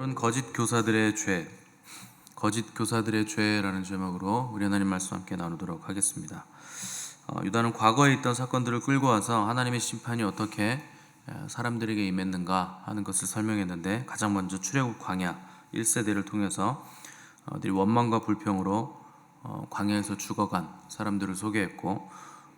오늘은 거짓 교사들의 죄, 거짓 교사들의 죄라는 제목으로 우리 하나님 말씀 함께 나누도록 하겠습니다. 유다는 과거에 있던 사건들을 끌고 와서 하나님의 심판이 어떻게 사람들에게 임했는가 하는 것을 설명했는데, 가장 먼저 출애굽 광야 1세대를 통해서 원망과 불평으로 광야에서 죽어간 사람들을 소개했고,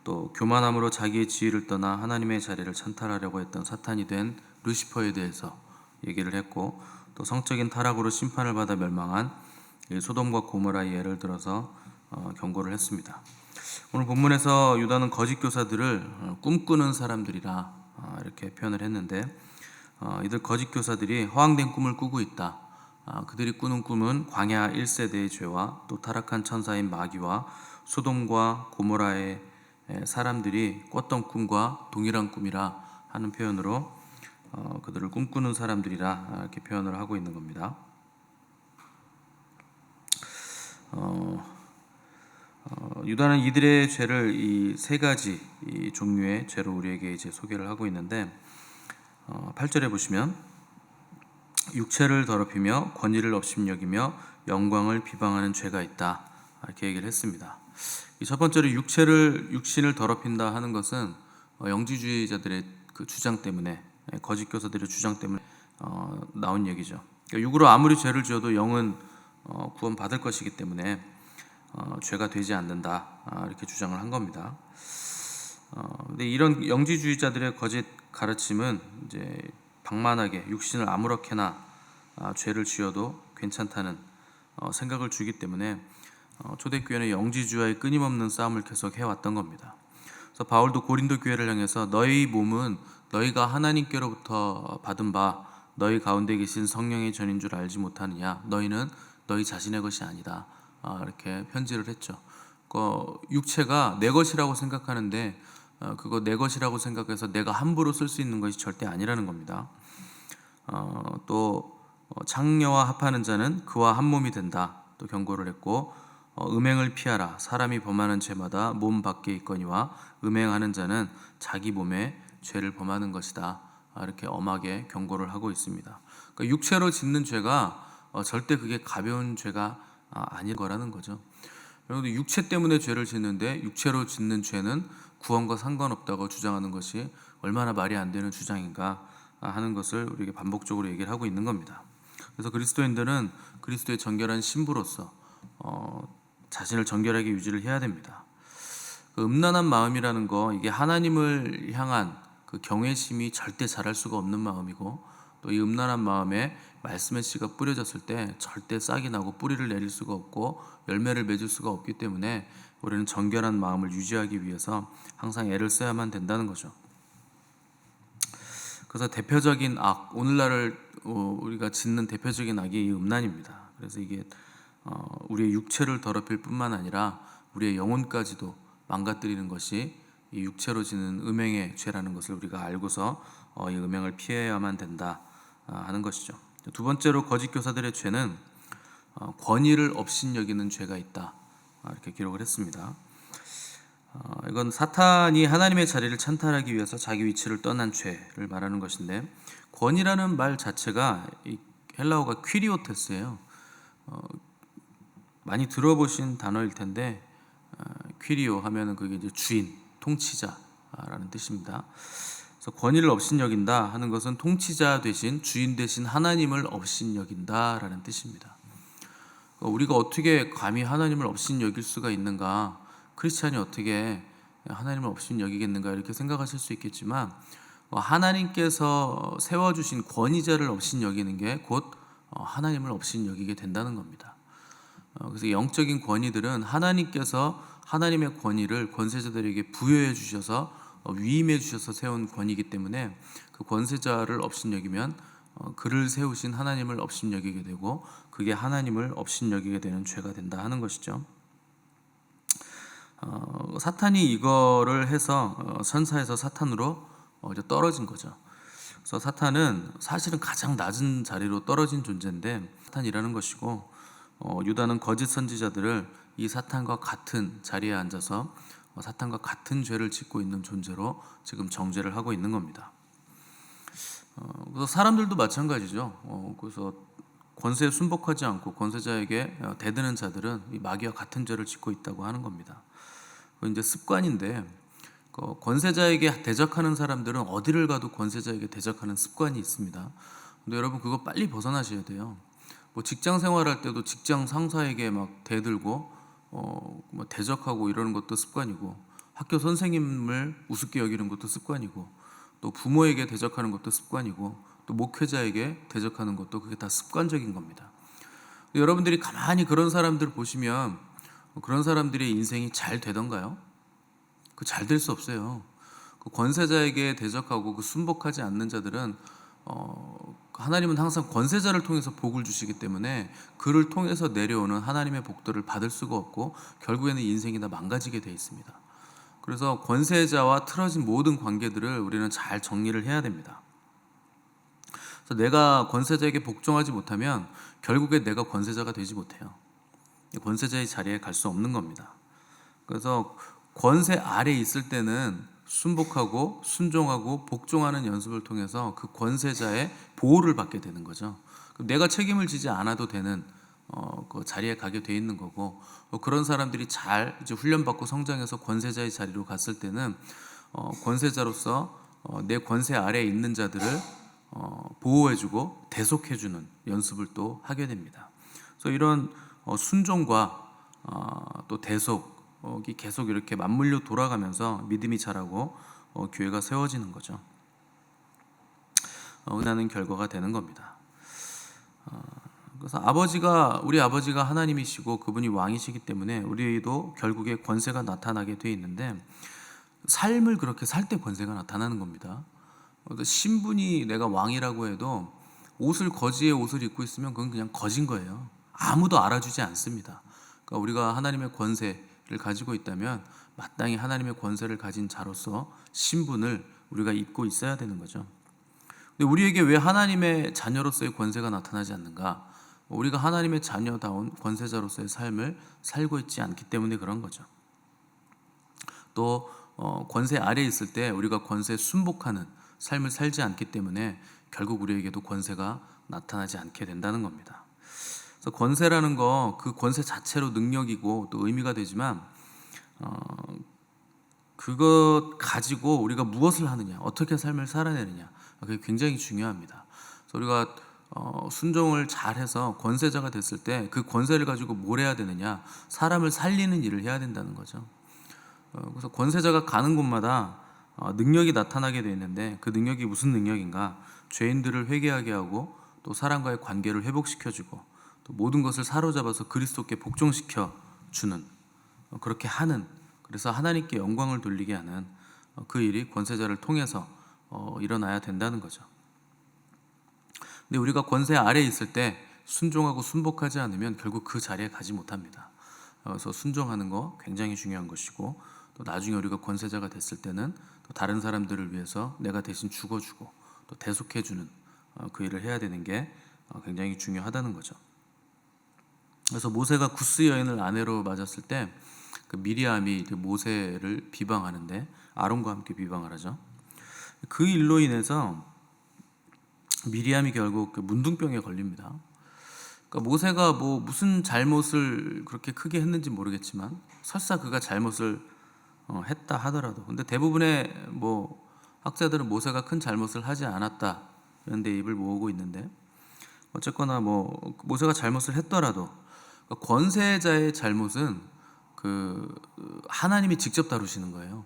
또 교만함으로 자기의 지위를 떠나 하나님의 자리를 찬탈하려고 했던 사탄이 된 루시퍼에 대해서 얘기를 했고, 또 성적인 타락으로 심판을 받아 멸망한 소돔과 고모라의 예를 들어서 경고를 했습니다. 오늘 본문에서 유다는 거짓 교사들을 꿈꾸는 사람들이라 이렇게 표현을 했는데, 이들 거짓 교사들이 허황된 꿈을 꾸고 있다. 그들이 꾸는 꿈은 광야 1세대의 죄와 또 타락한 천사인 마귀와 소돔과 고모라의 사람들이 꿨던 꿈과 동일한 꿈이라 하는 표현으로 그들을 꿈꾸는 사람들이라 이렇게 표현을 하고 있는 겁니다. 유다는 이들의 죄를 이 세 가지 종류의 죄로 우리에게 이제 소개를 하고 있는데, 8절에 보시면 육체를 더럽히며 권위를 업신여기며 영광을 비방하는 죄가 있다, 이렇게 얘기를 했습니다. 이 첫 번째로 육신을 더럽힌다 하는 것은 영지주의자들의 그 주장 때문에, 거짓 교사들의 주장 때문에 나온 얘기죠. 그러니까 육으로 아무리 죄를 지어도 영은 구원받을 것이기 때문에 죄가 되지 않는다, 이렇게 주장을 한 겁니다. 근데 이런 영지주의자들의 거짓 가르침은 이제 방만하게 육신을 아무렇게나 죄를 지어도 괜찮다는 생각을 주기 때문에 초대교회는 영지주의와의 끊임없는 싸움을 계속 해왔던 겁니다. 그래서 바울도 고린도 교회를 향해서 너희 몸은 너희가 하나님께로부터 받은 바 너희 가운데 계신 성령의 전인 줄 알지 못하느냐, 너희는 너희 자신의 것이 아니다, 이렇게 편지를 했죠. 육체가 내 것이라고 생각하는데 그거 내 것이라고 생각해서 내가 함부로 쓸 수 있는 것이 절대 아니라는 겁니다. 또 창녀와 합하는 자는 그와 한 몸이 된다, 또 경고를 했고, 음행을 피하라. 사람이 범하는 죄마다 몸 밖에 있거니와 음행하는 자는 자기 몸에 죄를 범하는 것이다, 이렇게 엄하게 경고를 하고 있습니다. 그러니까 육체로 짓는 죄가 절대 그게 가벼운 죄가 아닐 거라는 거죠. 여러분들 육체 때문에 죄를 짓는데 육체로 짓는 죄는 구원과 상관없다고 주장하는 것이 얼마나 말이 안 되는 주장인가 하는 것을 우리에게 반복적으로 얘기를 하고 있는 겁니다. 그래서 그리스도인들은 그리스도의 정결한 신부로서 자신을 정결하게 유지를 해야 됩니다. 그 음란한 마음이라는 거, 이게 하나님을 향한 그 경외심이 절대 자랄 수가 없는 마음이고, 또 이 음란한 마음에 말씀의 씨가 뿌려졌을 때 절대 싹이 나고 뿌리를 내릴 수가 없고 열매를 맺을 수가 없기 때문에 우리는 정결한 마음을 유지하기 위해서 항상 애를 써야만 된다는 거죠. 그래서 대표적인 악, 오늘날을 우리가 짓는 대표적인 악이 이 음란입니다. 그래서 이게 우리의 육체를 더럽힐 뿐만 아니라 우리의 영혼까지도 망가뜨리는 것이 이 육체로 지는 음행의 죄라는 것을 우리가 알고서 이 음행을 피해야만 된다 하는 것이죠. 두 번째로 거짓 교사들의 죄는 권위를 업신여기는 죄가 있다, 이렇게 기록을 했습니다. 이건 사탄이 하나님의 자리를 찬탈하기 위해서 자기 위치를 떠난 죄를 말하는 것인데, 권위라는 말 자체가 이 헬라어가 퀴리오테스예요. 많이 들어보신 단어일 텐데, 퀴리오 하면은 그게 이제 주인, 통치자라는 뜻입니다. 그래서 권위를 업신여긴다 하는 것은 통치자 대신 주인 대신 하나님을 업신여긴다라는 뜻입니다. 우리가 어떻게 감히 하나님을 업신여길 수가 있는가, 크리스찬이 어떻게 하나님을 업신여기겠는가, 이렇게 생각하실 수 있겠지만, 하나님께서 세워주신 권위자를 업신여기는 게 곧 하나님을 업신여기게 된다는 겁니다. 그래서 영적인 권위들은 하나님께서 하나님의 권위를 권세자들에게 부여해 주셔서 위임해 주셔서 세운 권위이기 때문에 그 권세자를 업신여기면 그를 세우신 하나님을 업신여기게 되고, 그게 하나님을 업신여기게 되는 죄가 된다 하는 것이죠. 사탄이 이거를 해서 선사에서 사탄으로 이제 떨어진 거죠. 그래서 사탄은 사실은 가장 낮은 자리로 떨어진 존재인데 사탄이라는 것이고, 유다는 거짓 선지자들을 이 사탄과 같은 자리에 앉아서 사탄과 같은 죄를 짓고 있는 존재로 지금 정죄를 하고 있는 겁니다. 그래서 사람들도 마찬가지죠. 그래서 권세에 순복하지 않고 권세자에게 대드는 자들은 이 마귀와 같은 죄를 짓고 있다고 하는 겁니다. 이제 습관인데 권세자에게 대적하는 사람들은 어디를 가도 권세자에게 대적하는 습관이 있습니다. 근데 여러분 그거 빨리 벗어나셔야 돼요. 뭐 직장 생활할 때도 직장 상사에게 막 대들고 뭐 대적하고 이러는 것도 습관이고, 학교 선생님을 우습게 여기는 것도 습관이고, 또 부모에게 대적하는 것도 습관이고, 또 목회자에게 대적하는 것도 그게 다 습관적인 겁니다. 여러분들이 가만히 그런 사람들 보시면 그런 사람들의 인생이 잘 되던가요? 그 잘 될 수 없어요. 그 권세자에게 대적하고 그 순복하지 않는 자들은 하나님은 항상 권세자를 통해서 복을 주시기 때문에 그를 통해서 내려오는 하나님의 복들을 받을 수가 없고 결국에는 인생이 다 망가지게 돼 있습니다. 그래서 권세자와 틀어진 모든 관계들을 우리는 잘 정리를 해야 됩니다. 그래서 내가 권세자에게 복종하지 못하면 결국에 내가 권세자가 되지 못해요. 권세자의 자리에 갈 수 없는 겁니다. 그래서 권세 아래 있을 때는 순복하고 순종하고 복종하는 연습을 통해서 그 권세자의 보호를 받게 되는 거죠. 내가 책임을 지지 않아도 되는 그 자리에 가게 돼 있는 거고, 그런 사람들이 잘 이제 훈련받고 성장해서 권세자의 자리로 갔을 때는 권세자로서 내 권세 아래에 있는 자들을 보호해주고 대속해주는 연습을 또 하게 됩니다. 그래서 이런 순종과 또 대속이 계속 이렇게 맞물려 돌아가면서 믿음이 자라고 교회가 세워지는 거죠. 은하는 결과가 되는 겁니다. 그래서 우리 아버지가 하나님이시고 그분이 왕이시기 때문에 우리도 결국에 권세가 나타나게 돼 있는데, 삶을 그렇게 살 때 권세가 나타나는 겁니다. 신분이 내가 왕이라고 해도 거지의 옷을 입고 있으면 그건 그냥 거진 거예요. 아무도 알아주지 않습니다. 그러니까 우리가 하나님의 권세를 가지고 있다면 마땅히 하나님의 권세를 가진 자로서 신분을 우리가 입고 있어야 되는 거죠. 근데 우리에게 왜 하나님의 자녀로서의 권세가 나타나지 않는가? 우리가 하나님의 자녀다운 권세자로서의 삶을 살고 있지 않기 때문에 그런 거죠. 또 권세 아래에 있을 때 우리가 권세에 순복하는 삶을 살지 않기 때문에 결국 우리에게도 권세가 나타나지 않게 된다는 겁니다. 그래서 권세라는 거, 그 권세 자체로 능력이고 또 의미가 되지만 그것 가지고 우리가 무엇을 하느냐, 어떻게 삶을 살아내느냐, 그게 굉장히 중요합니다. 그래서 우리가 순종을 잘해서 권세자가 됐을 때 그 권세를 가지고 뭘 해야 되느냐, 사람을 살리는 일을 해야 된다는 거죠. 그래서 권세자가 가는 곳마다 능력이 나타나게 되어 있는데, 그 능력이 무슨 능력인가? 죄인들을 회개하게 하고 또 사람과의 관계를 회복시켜주고 또 모든 것을 사로잡아서 그리스도께 복종시켜 주는, 그렇게 하는, 그래서 하나님께 영광을 돌리게 하는 그 일이 권세자를 통해서 일어나야 된다는 거죠. 근데 우리가 권세 아래에 있을 때 순종하고 순복하지 않으면 결국 그 자리에 가지 못합니다. 그래서 순종하는 거 굉장히 중요한 것이고, 또 나중에 우리가 권세자가 됐을 때는 또 다른 사람들을 위해서 내가 대신 죽어주고 또 대속해주는 그 일을 해야 되는 게 굉장히 중요하다는 거죠. 그래서 모세가 구스 여인을 아내로 맞았을 때 그 미리암이 모세를 비방하는데 아론과 함께 비방을 하죠. 그 일로 인해서 미리암이 결국 그 문둥병에 걸립니다. 그러니까 모세가 뭐 무슨 잘못을 그렇게 크게 했는지 모르겠지만 설사 그가 잘못을 했다 하더라도, 근데 대부분의 뭐 학자들은 모세가 큰 잘못을 하지 않았다 이런 데 입을 모으고 있는데, 어쨌거나 뭐 모세가 잘못을 했더라도 그러니까 권세자의 잘못은 그 하나님이 직접 다루시는 거예요.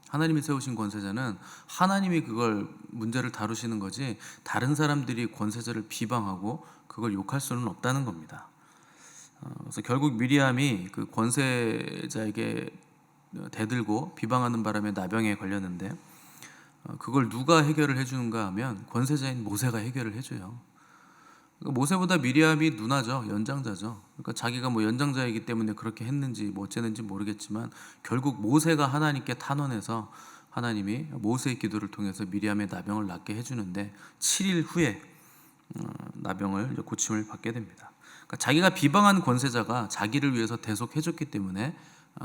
하나님이 세우신 권세자는 하나님이 그걸 문제를 다루시는 거지, 다른 사람들이 권세자를 비방하고 그걸 욕할 수는 없다는 겁니다. 그래서 결국 미리암이 그 권세자에게 대들고 비방하는 바람에 나병에 걸렸는데, 그걸 누가 해결을 해주는가 하면 권세자인 모세가 해결을 해줘요. 그러니까 모세보다 미리암이 누나죠, 연장자죠. 그러니까 자기가 뭐 연장자이기 때문에 그렇게 했는지 뭐 어쨌는지 모르겠지만 결국 모세가 하나님께 탄원해서 하나님이 모세의 기도를 통해서 미리암의 나병을 낫게 해주는데 7일 후에 나병을 고침을 받게 됩니다. 그러니까 자기가 비방한 권세자가 자기를 위해서 대속해줬기 때문에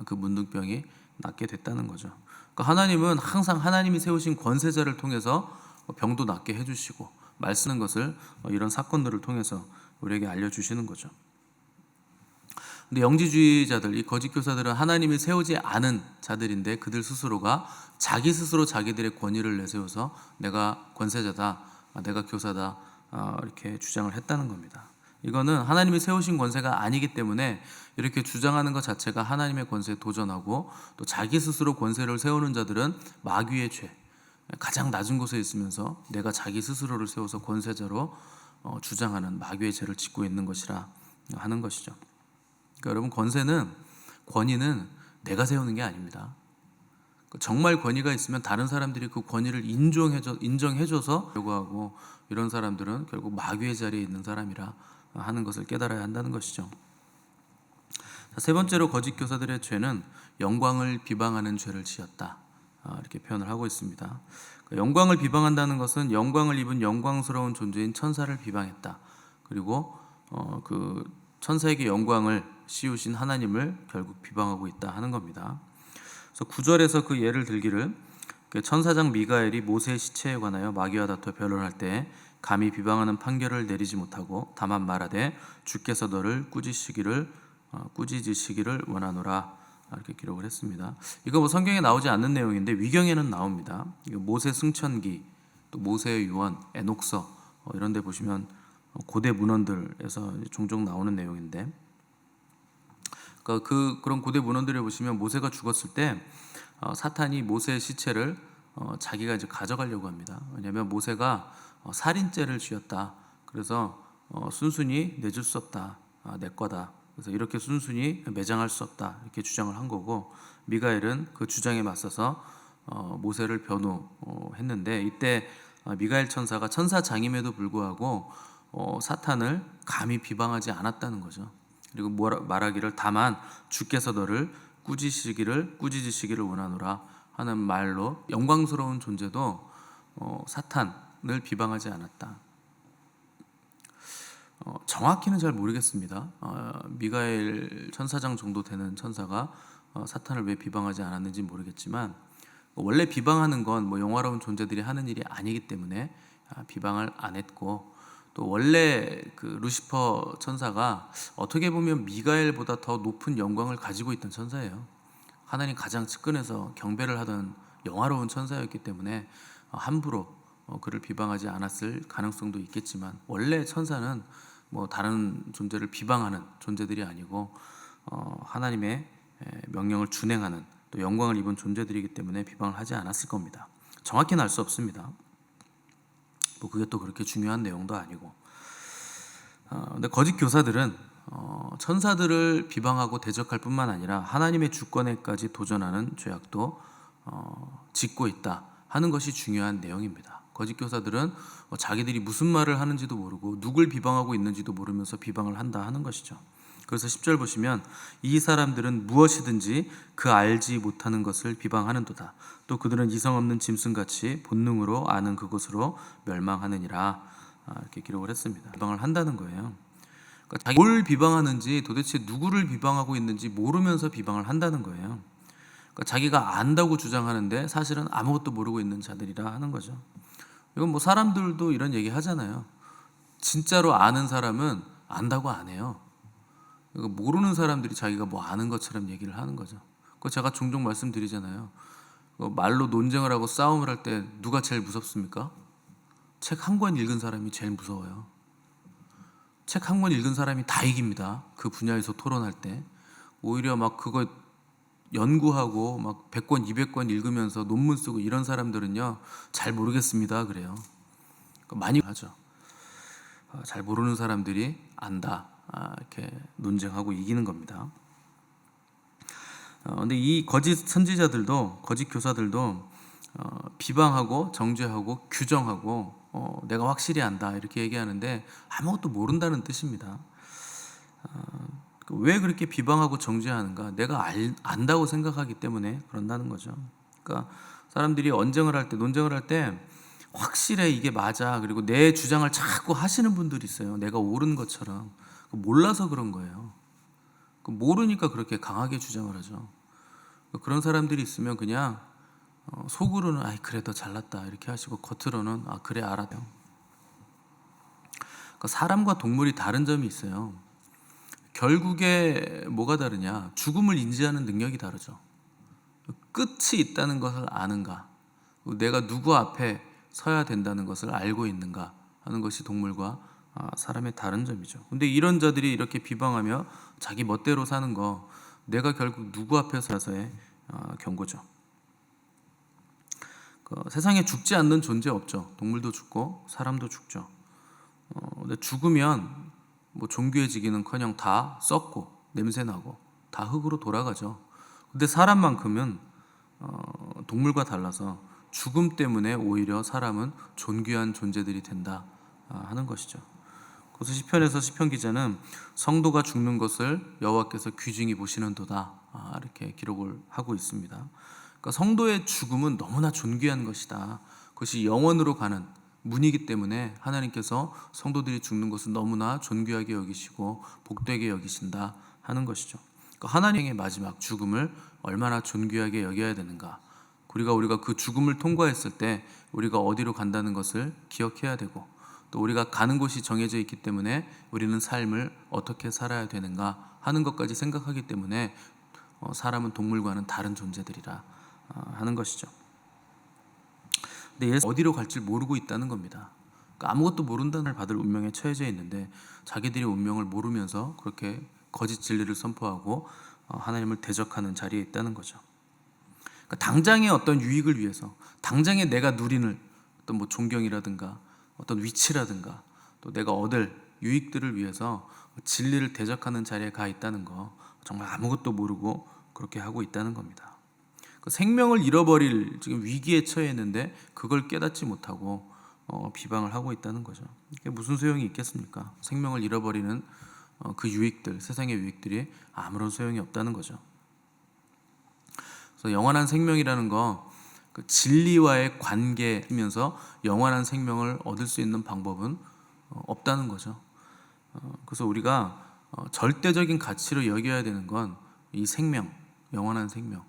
그 문둥병이 낫게 됐다는 거죠. 그러니까 하나님은 항상 하나님이 세우신 권세자를 통해서 병도 낫게 해주시고 말쓰는 것을 이런 사건들을 통해서 우리에게 알려주시는 거죠. 근데 영지주의자들, 이 거짓 교사들은 하나님이 세우지 않은 자들인데 그들 스스로가 자기 스스로 자기들의 권위를 내세워서 내가 권세자다, 내가 교사다, 이렇게 주장을 했다는 겁니다. 이거는 하나님이 세우신 권세가 아니기 때문에 이렇게 주장하는 것 자체가 하나님의 권세에 도전하고, 또 자기 스스로 권세를 세우는 자들은 마귀의 죄, 가장 낮은 곳에 있으면서 내가 자기 스스로를 세워서 권세자로 주장하는 마귀의 죄를 짓고 있는 것이라 하는 것이죠. 그러니까 여러분, 권위는 내가 세우는 게 아닙니다. 정말 권위가 있으면 다른 사람들이 그 권위를 인정해줘서 요구하고, 이런 사람들은 결국 마귀의 자리에 있는 사람이라 하는 것을 깨달아야 한다는 것이죠. 세 번째로 거짓 교사들의 죄는 영광을 비방하는 죄를 지었다, 이렇게 표현을 하고 있습니다. 영광을 비방한다는 것은 영광을 입은 영광스러운 존재인 천사를 비방했다. 그리고 그 천사에게 영광을 씌우신 하나님을 결국 비방하고 있다 하는 겁니다. 그래서 9절에서 그 예를 들기를, 천사장 미가엘이 모세의 시체에 관하여 마귀와 다투어 변론할 때 감히 비방하는 판결을 내리지 못하고 다만 말하되 주께서 너를 꾸짖으시기를 원하노라, 이렇게 기록을 했습니다. 이거 성경에 나오지 않는 내용인데 위경에는 나옵니다. 모세 승천기, 또 모세의 유언, 에녹서, 이런 데 보시면 고대 문헌들에서 종종 나오는 내용인데, 그런 고대 문헌들에 보시면 모세가 죽었을 때 사탄이 모세의 시체를 자기가 이제 가져가려고 합니다. 왜냐하면 모세가 살인죄를 지었다. 그래서 순순히 내줄 수 없다, 내 거다. 그래서 이렇게 순순히 매장할 수 없다, 이렇게 주장을 한 거고, 미가엘은 그 주장에 맞서서 모세를 변호했는데, 이때 미가엘 천사가 천사장임에도 불구하고 사탄을 감히 비방하지 않았다는 거죠. 그리고 말하기를 다만 주께서 너를 꾸짖으시기를 원하노라 하는 말로 영광스러운 존재도 사탄을 비방하지 않았다. 정확히는 잘 모르겠습니다. 미가엘 천사장 정도 되는 천사가 사탄을 왜 비방하지 않았는지 모르겠지만, 원래 비방하는 건 영화로운 존재들이 하는 일이 아니기 때문에 비방을 안 했고, 또 원래 그 루시퍼 천사가 어떻게 보면 미가엘보다 더 높은 영광을 가지고 있던 천사예요. 하나님 가장 측근에서 경배를 하던 영화로운 천사였기 때문에 함부로 그를 비방하지 않았을 가능성도 있겠지만, 원래 천사는 다른 존재를 비방하는 존재들이 아니고 하나님의 명령을 준행하는, 또 영광을 입은 존재들이기 때문에 비방을 하지 않았을 겁니다. 정확히는 알 수 없습니다. 그게 또 그렇게 중요한 내용도 아니고. 근데 거짓 교사들은 천사들을 비방하고 대적할 뿐만 아니라 하나님의 주권에까지 도전하는 죄악도 짓고 있다 하는 것이 중요한 내용입니다. 거짓 교사들은 자기들이 무슨 말을 하는지도 모르고 누굴 비방하고 있는지도 모르면서 비방을 한다 하는 것이죠. 그래서 10절 보시면 이 사람들은 무엇이든지 그 알지 못하는 것을 비방하는도다. 또 그들은 이성 없는 짐승같이 본능으로 아는 그것으로 멸망하느니라, 이렇게 기록을 했습니다. 비방을 한다는 거예요. 그러니까 뭘 비방하는지, 도대체 누구를 비방하고 있는지 모르면서 비방을 한다는 거예요. 그러니까 자기가 안다고 주장하는데 사실은 아무것도 모르고 있는 자들이라 하는 거죠. 이건 사람들도 이런 얘기 하잖아요. 진짜로 아는 사람은 안다고 안 해요. 모르는 사람들이 자기가 아는 것처럼 얘기를 하는 거죠. 제가 종종 말씀드리잖아요. 말로 논쟁을 하고 싸움을 할 때 누가 제일 무섭습니까? 책 한 권 읽은 사람이 제일 무서워요. 책 한 권 읽은 사람이 다 이깁니다. 그 분야에서 토론할 때. 오히려 그거 연구하고 100권, 200권 읽으면서 논문 쓰고 이런 사람들은요, 잘 모르겠습니다 그래요. 많이 하죠. 잘 모르는 사람들이 안다, 이렇게 논쟁하고 이기는 겁니다. 근데 이 거짓 선지자들도, 거짓 교사들도 비방하고 정죄하고 규정하고 내가 확실히 안다 이렇게 얘기하는데 아무것도 모른다는 뜻입니다. 왜 그렇게 비방하고 정죄하는가? 내가 안다고 생각하기 때문에 그런다는 거죠. 그러니까 사람들이 논쟁을 할 때 확실해, 이게 맞아, 그리고 내 주장을 자꾸 하시는 분들이 있어요. 내가 옳은 것처럼. 몰라서 그런 거예요. 모르니까 그렇게 강하게 주장을 하죠. 그런 사람들이 있으면 그냥 속으로는 그래 너 잘났다 이렇게 하시고 겉으로는 그래 알아요. 그러니까 사람과 동물이 다른 점이 있어요. 결국에 뭐가 다르냐? 죽음을 인지하는 능력이 다르죠. 끝이 있다는 것을 아는가? 내가 누구 앞에 서야 된다는 것을 알고 있는가 하는 것이 동물과 사람의 다른 점이죠. 근데 이런 자들이 이렇게 비방하며 자기 멋대로 사는 거, 내가 결국 누구 앞에 서서의 경고죠. 세상에 죽지 않는 존재 없죠. 동물도 죽고 사람도 죽죠. 근데 죽으면 뭐 존귀해지기는커녕 다 썩고 냄새나고 다 흙으로 돌아가죠. 근데 사람만큼은 동물과 달라서 죽음 때문에 오히려 사람은 존귀한 존재들이 된다 하는 것이죠. 그래서 시편에서 시편 기자는 성도가 죽는 것을 여호와께서 귀중히 보시는도다 이렇게 기록을 하고 있습니다. 그러니까 성도의 죽음은 너무나 존귀한 것이다. 그것이 영원으로 가는 문이기 때문에 하나님께서 성도들이 죽는 것은 너무나 존귀하게 여기시고 복되게 여기신다 하는 것이죠. 그러니까 하나님의 마지막 죽음을 얼마나 존귀하게 여겨야 되는가, 우리가 그 죽음을 통과했을 때 우리가 어디로 간다는 것을 기억해야 되고, 또 우리가 가는 곳이 정해져 있기 때문에 우리는 삶을 어떻게 살아야 되는가 하는 것까지 생각하기 때문에 사람은 동물과는 다른 존재들이라 하는 것이죠. 근데 어디로 갈지 모르고 있다는 겁니다. 그러니까 아무것도 모른다는 걸 받을 운명에 처해져 있는데 자기들이 운명을 모르면서 그렇게 거짓 진리를 선포하고 하나님을 대적하는 자리에 있다는 거죠. 그러니까 당장의 어떤 유익을 위해서, 당장의 내가 누리는 어떤 뭐 존경이라든가 어떤 위치라든가 또 내가 얻을 유익들을 위해서 진리를 대적하는 자리에 가 있다는 거, 정말 아무것도 모르고 그렇게 하고 있다는 겁니다. 생명을 잃어버릴 지금 위기에 처해 있는데 그걸 깨닫지 못하고 비방을 하고 있다는 거죠. 이게 무슨 소용이 있겠습니까? 생명을 잃어버리는 그 유익들, 세상의 유익들이 아무런 소용이 없다는 거죠. 그래서 영원한 생명이라는 거, 그 진리와의 관계이면서 영원한 생명을 얻을 수 있는 방법은 없다는 거죠. 그래서 우리가 절대적인 가치로 여겨야 되는 건 이 생명, 영원한 생명,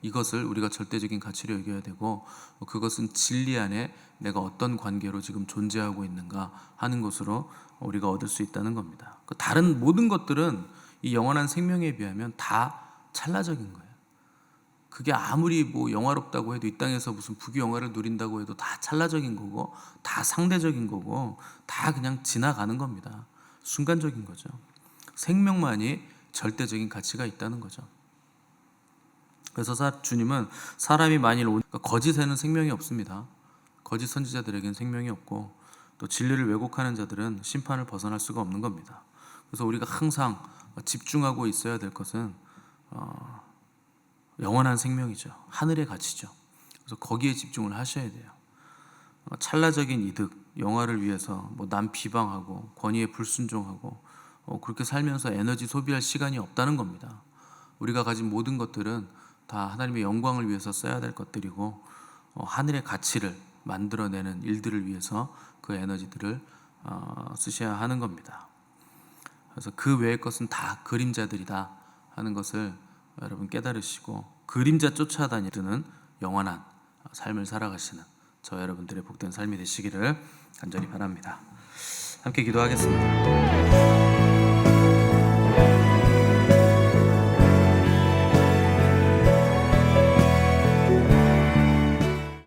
이것을 우리가 절대적인 가치로 여겨야 되고, 그것은 진리 안에 내가 어떤 관계로 지금 존재하고 있는가 하는 것으로 우리가 얻을 수 있다는 겁니다. 다른 모든 것들은 이 영원한 생명에 비하면 다 찰나적인 거예요. 그게 아무리 뭐 영화롭다고 해도, 이 땅에서 무슨 부귀영화를 누린다고 해도 다 찰나적인 거고, 다 상대적인 거고, 다 그냥 지나가는 겁니다. 순간적인 거죠. 생명만이 절대적인 가치가 있다는 거죠. 그래서 주님은 사람이 만일 거짓에는 생명이 없습니다. 거짓 선지자들에게는 생명이 없고, 또 진리를 왜곡하는 자들은 심판을 벗어날 수가 없는 겁니다. 그래서 우리가 항상 집중하고 있어야 될 것은 영원한 생명이죠. 하늘의 가치죠. 그래서 거기에 집중을 하셔야 돼요. 찰나적인 이득, 영화를 위해서 남 비방하고 권위에 불순종하고 그렇게 살면서 에너지 소비할 시간이 없다는 겁니다. 우리가 가진 모든 것들은 다 하나님의 영광을 위해서 써야 될 것들이고, 하늘의 가치를 만들어내는 일들을 위해서 그 에너지들을 쓰셔야 하는 겁니다. 그래서 그 외의 것은 다 그림자들이다 하는 것을 여러분 깨달으시고, 그림자 쫓아다니는 영원한 삶을 살아가시는 저 여러분들의 복된 삶이 되시기를 간절히 바랍니다. 함께 기도하겠습니다.